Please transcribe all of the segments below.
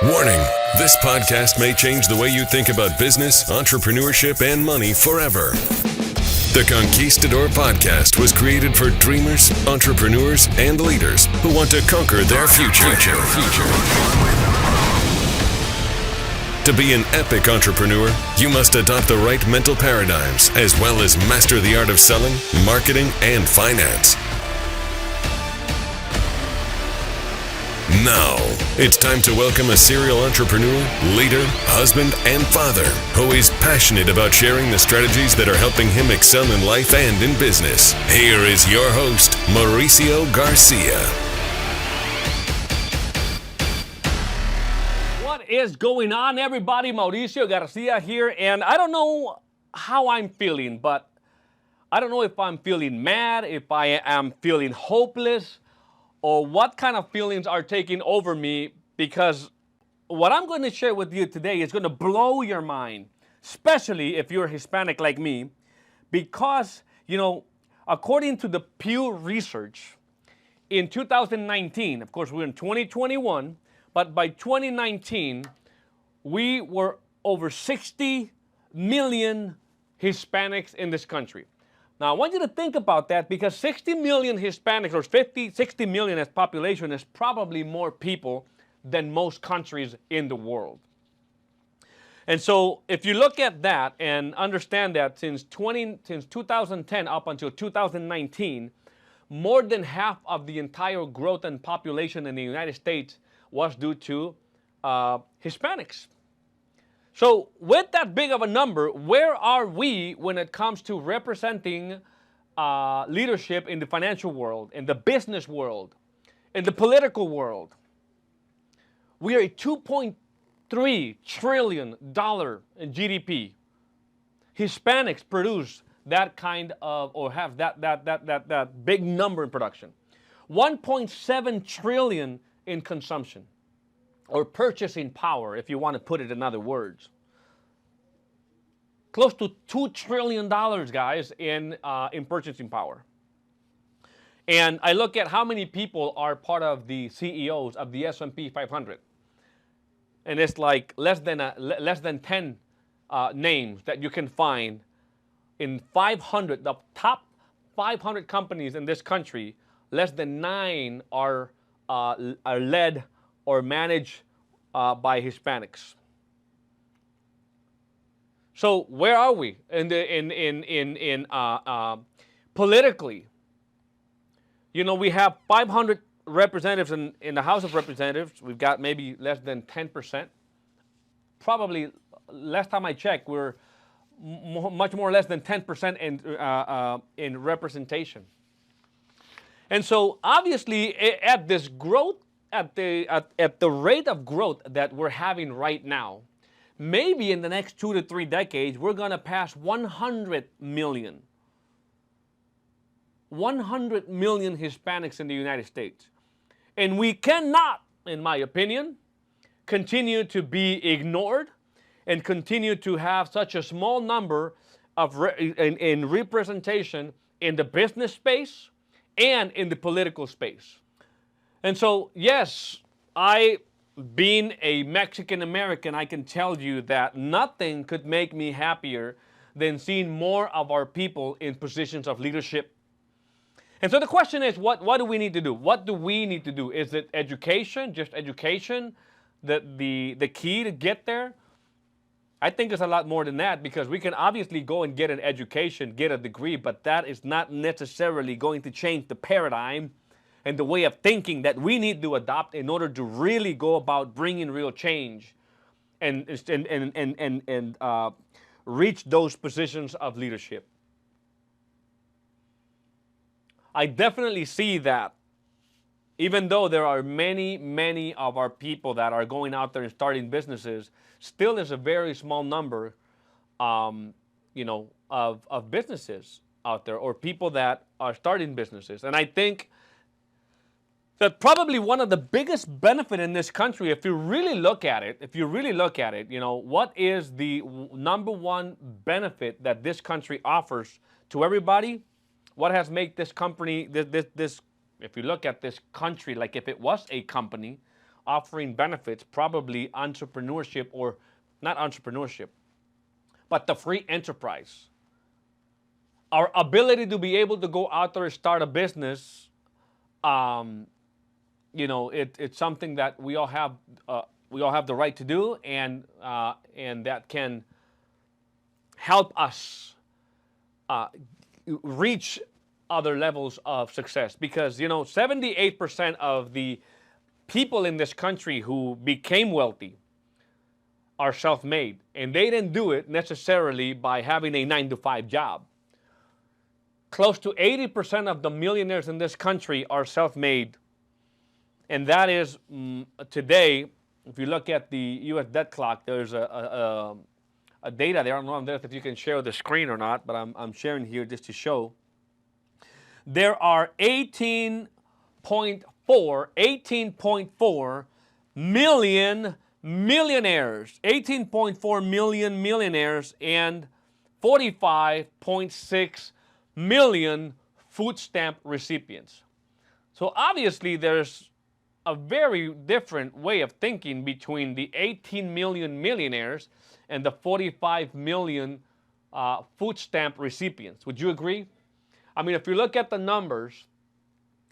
Warning, this podcast may change the way you think about business, entrepreneurship, and money forever. The Conquistador podcast was created for dreamers, entrepreneurs, and leaders who want to conquer their future. To be an epic entrepreneur, you must adopt the right mental paradigms as well as master the art of selling, marketing, and finance. Now, it's time to welcome a serial entrepreneur, leader, husband, and father who is passionate about sharing the strategies that are helping him excel in life and in business. Here is your host, Mauricio Garcia. What is going on, everybody? Mauricio Garcia here, and I don't know how I'm feeling, but I don't know if I'm feeling mad, if I am feeling hopeless, or what kind of feelings are taking over me, because what I'm going to share with you today is going to blow your mind, especially if you're Hispanic like me, because, according to the Pew Research, in 2019, of course, we're in 2021, but by 2019, we were over 60 million Hispanics in this country. Now, I want you to think about that, because 60 million Hispanics, or 60 million as population, is probably more people than most countries in the world. And so, if you look at that and understand that since 2010 up until 2019, more than half of the entire growth and population in the United States was due to Hispanics. So with that big of a number, where are we when it comes to representing leadership in the financial world, in the business world, in the political world? We are a $2.3 trillion in GDP. Hispanics produce that kind of, or have that big number in production. 1.7 trillion in consumption, or purchasing power, if you want to put it in other words. Close to $2 trillion, guys, in purchasing power. And I look at how many people are part of the CEOs of the S&P 500. And it's like less than 10 names that you can find in 500, the top 500 companies in this country. Less than 9 are led or managed by Hispanics. So where are we in politically? We have 500 representatives in the House of Representatives. We've got maybe less than 10%. Probably, last time I checked, we're much more less than 10% in representation. And so obviously, at this growth, at the rate of growth that we're having right now, maybe in the next 2 to 3 decades, we're going to pass 100 million. 100 million Hispanics in the United States. And we cannot, in my opinion, continue to be ignored and continue to have such a small number of in representation in the business space and in the political space. And so, yes, being a Mexican American, I can tell you that nothing could make me happier than seeing more of our people in positions of leadership. And so the question is, what do we need to do? What do we need to do? Is it education, just education, the key to get there? I think it's a lot more than that, because we can obviously go and get an education, get a degree, but that is not necessarily going to change the paradigm and the way of thinking that we need to adopt in order to really go about bringing real change and reach those positions of leadership. I definitely see that, even though there are many of our people that are going out there and starting businesses, still there's a very small number, of businesses out there, or people that are starting businesses. And I think that probably one of the biggest benefit in this country, if you really look at it, what is the number one benefit that this country offers to everybody? What has made this company, if you look at this country like if it was a company, offering benefits, probably entrepreneurship, or not entrepreneurship, but the free enterprise. Our ability to be able to go out there and start a business, it's something that we all have the right to do, and that can help us reach other levels of success. Because 78% of the people in this country who became wealthy are self-made, and they didn't do it necessarily by having a 9-to-5 job. Close to 80% of the millionaires in this country are self-made, and that is today. If you look at the U.S. debt clock, there's a data there. I don't know if you can share the screen or not, but I'm sharing here just to show. There are 18.4 million millionaires, 18.4 million millionaires, and 45.6 million food stamp recipients. So obviously there's a very different way of thinking between the 18 million millionaires and the 45 million food stamp recipients. Would you agree? I mean, if you look at the numbers,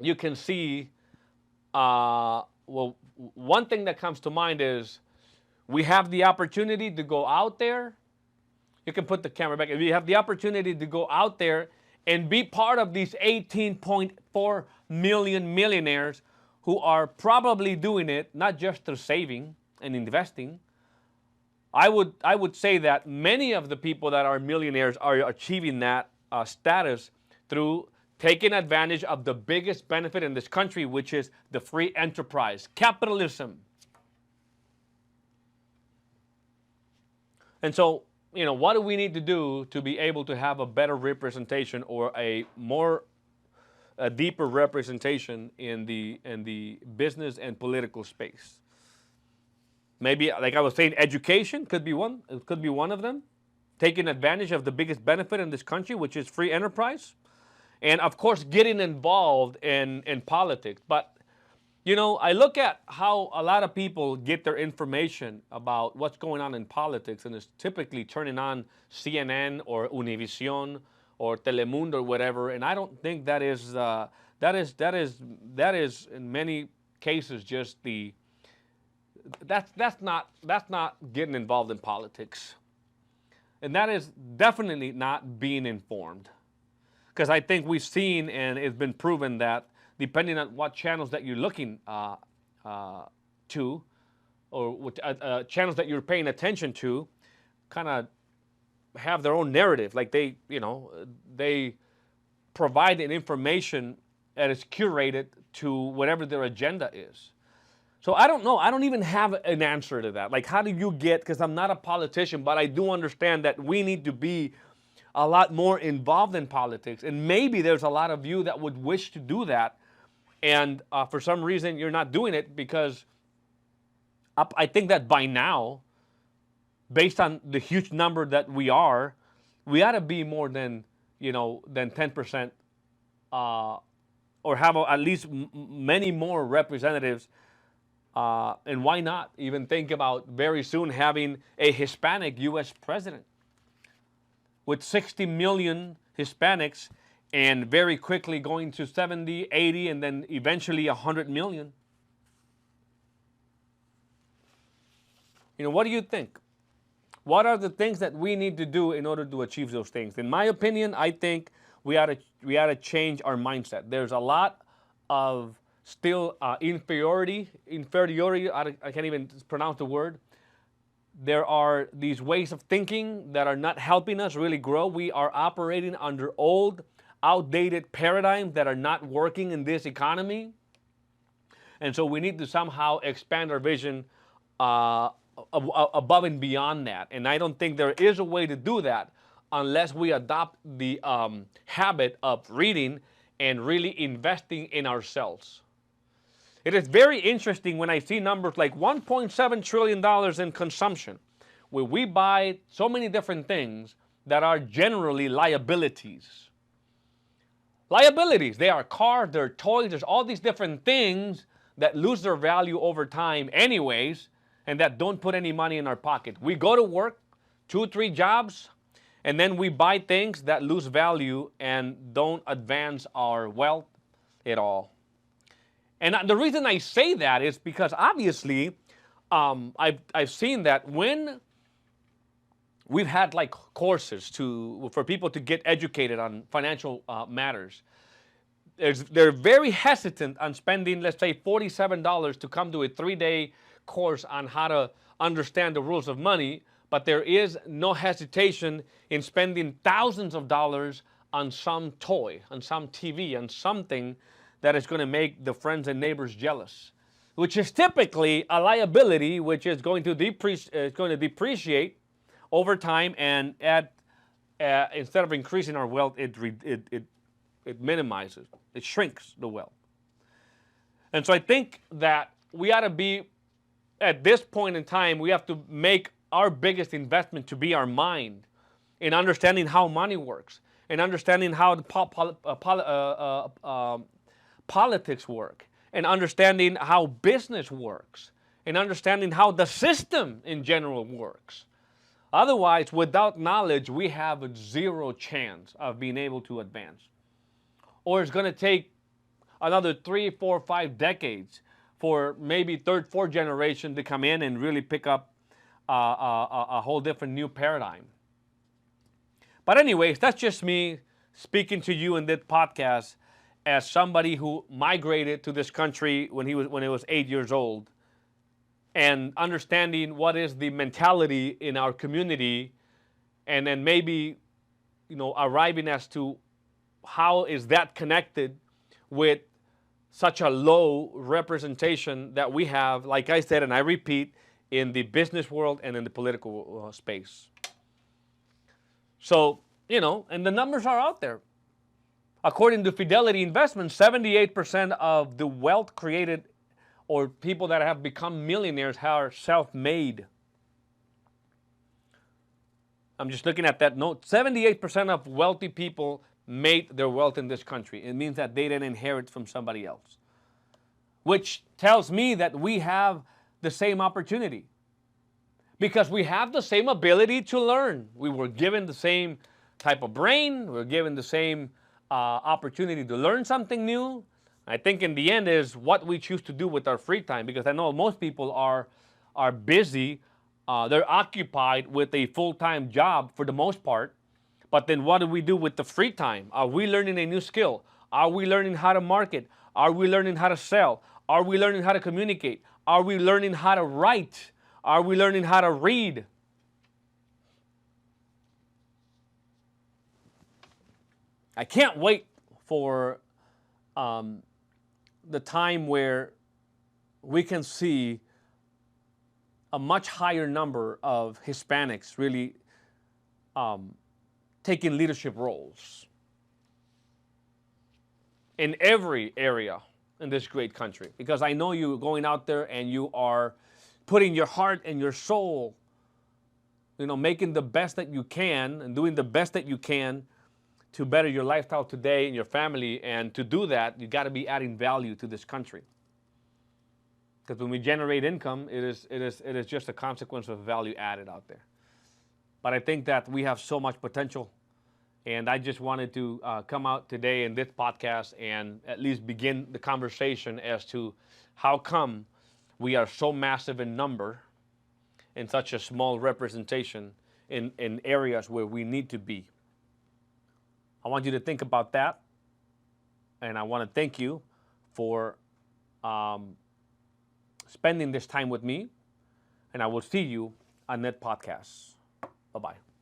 you can see, one thing that comes to mind is we have the opportunity to go out there. You can put the camera back. If you have the opportunity to go out there and be part of these 18.4 million millionaires who are probably doing it not just through saving and investing. I would say that many of the people that are millionaires are achieving that status through taking advantage of the biggest benefit in this country, which is the free enterprise, capitalism. And so, what do we need to do to be able to have a better representation, or a deeper representation in the business and political space? Maybe, like I was saying, education could be one. It could be one of them. Taking advantage of the biggest benefit in this country, which is free enterprise. And of course, getting involved in politics. But, I look at how a lot of people get their information about what's going on in politics, and it's typically turning on CNN or Univision or Telemundo or whatever. And I don't think that is in many cases just that's not getting involved in politics. And that is definitely not being informed. Because I think we've seen, and it's been proven, that depending on what channels that you're looking to, or what channels that you're paying attention to, kind of have their own narrative. Like they provide an information that is curated to whatever their agenda is. So I don't know. I don't even have an answer to that. Like, how do you get, because I'm not a politician, but I do understand that we need to be a lot more involved in politics. And maybe there's a lot of you that would wish to do that. And for some reason, you're not doing it, because I think that by now, based on the huge number that we ought to be more than 10%, or have at least many more representatives. And why not even think about very soon having a Hispanic U.S. president with 60 million Hispanics, and very quickly going to 70, 80, and then eventually 100 million. What do you think? What are the things that we need to do in order to achieve those things? In my opinion, I think we ought to change our mindset. There's a lot of still inferiority. I can't even pronounce the word. There are these ways of thinking that are not helping us really grow. We are operating under old, outdated paradigms that are not working in this economy. And so we need to somehow expand our vision above and beyond that. And I don't think there is a way to do that unless we adopt the habit of reading and really investing in ourselves. It is very interesting when I see numbers like $1.7 trillion in consumption, where we buy so many different things that are generally liabilities. Liabilities, they are cars, they're toys, there's all these different things that lose their value over time anyways, and that don't put any money in our pocket. We go to work, 2, 3 jobs, and then we buy things that lose value and don't advance our wealth at all. And the reason I say that is because obviously I've seen that when we've had like courses for people to get educated on financial matters, they're very hesitant on spending, let's say, $47 to come to a 3-day course on how to understand the rules of money, but there is no hesitation in spending thousands of dollars on some toy, on some TV, on something that is going to make the friends and neighbors jealous, which is typically a liability which is going to depreciate over time, and instead of increasing our wealth, it minimizes, it shrinks the wealth. And so I think that we ought to be, at this point in time, we have to make our biggest investment to be our mind in understanding how money works, in understanding how the politics work, and understanding how business works, and understanding how the system in general works. Otherwise, without knowledge, we have a zero chance of being able to advance. Or it's going to take another 3, 4, 5 decades for maybe 3rd, 4th generation to come in and really pick up a whole different new paradigm. But anyways, that's just me speaking to you in this podcast as somebody who migrated to this country when he was 8 years old, and understanding what is the mentality in our community, and then maybe, arriving as to how is that connected with such a low representation that we have, like I said, and I repeat, in the business world and in the political space. So, and the numbers are out there. According to Fidelity Investments, 78% of the wealth created or people that have become millionaires are self-made. I'm just looking at that note. 78% of wealthy people made their wealth in this country. It means that they didn't inherit from somebody else, which tells me that we have the same opportunity because we have the same ability to learn. We were given the same type of brain. We were given the same opportunity to learn something new. I think in the end is what we choose to do with our free time, because I know most people are busy. They're occupied with a full-time job for the most part. But then what do we do with the free time? Are we learning a new skill? Are we learning how to market? Are we learning how to sell? Are we learning how to communicate? Are we learning how to write? Are we learning how to read? I can't wait for the time where we can see a much higher number of Hispanics really taking leadership roles in every area in this great country. Because I know you going out there and you are putting your heart and your soul, making the best that you can and doing the best that you can to better your lifestyle today and your family. And to do that, you got to be adding value to this country. Because when we generate income, it is just a consequence of value added out there. But I think that we have so much potential. And I just wanted to come out today in this podcast and at least begin the conversation as to how come we are so massive in number and such a small representation in areas where we need to be. I want you to think about that. And I want to thank you for spending this time with me. And I will see you on that podcast. Bye-bye.